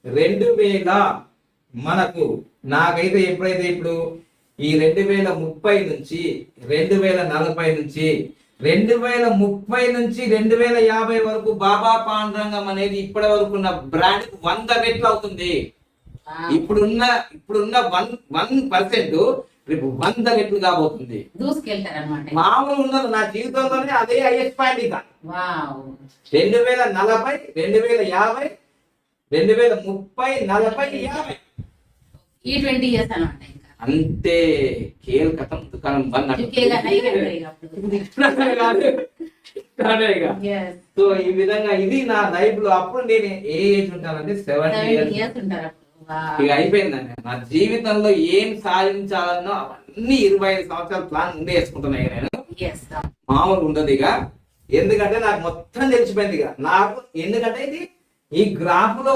2000 మనకు నాకైతే ఎప్పుడైతే ఇప్పుడు ఈ 2030 నుంచి 2040 నుంచి 2030 నుంచి 2050 వరకు బాబా పాండురంగం అనేది ఇప్పటి వరకు ఉన్న బ్రాండ్ 100 రెట్లు అవుతుంది. ఇప్పుడున్న 1% రేపు 100 రెట్లు కాబోతుంది. మామూలు ఉండదు. నా జీవితంలోనే అదే హైయెస్ట్ పాయింట్. ఇక 2040 2050 2030 40 50 ఈ 20 ఇయర్స్ అన్నమాట. అంతే కథం దుకాణం బంద్. సో ఈ విధంగా ఇది నా లైఫ్ లో. అప్పుడు నేను ఏ ఏజ్ ఉంటానంటే 70 ఇయర్స్ ఉంటారు. ఇక అయిపోయిందండి నా జీవితంలో. ఏం సాధించాలన్నో అవన్నీ 25 సంవత్సరాల ప్లాన్ ముందే వేసుకుంటున్నాయి నేను. మామూలు ఉండదు ఇక. ఎందుకంటే నాకు మొత్తం తెలిసిపోయింది ఇక నాకు. ఎందుకంటే ఇది ఈ గ్రాఫ్ లో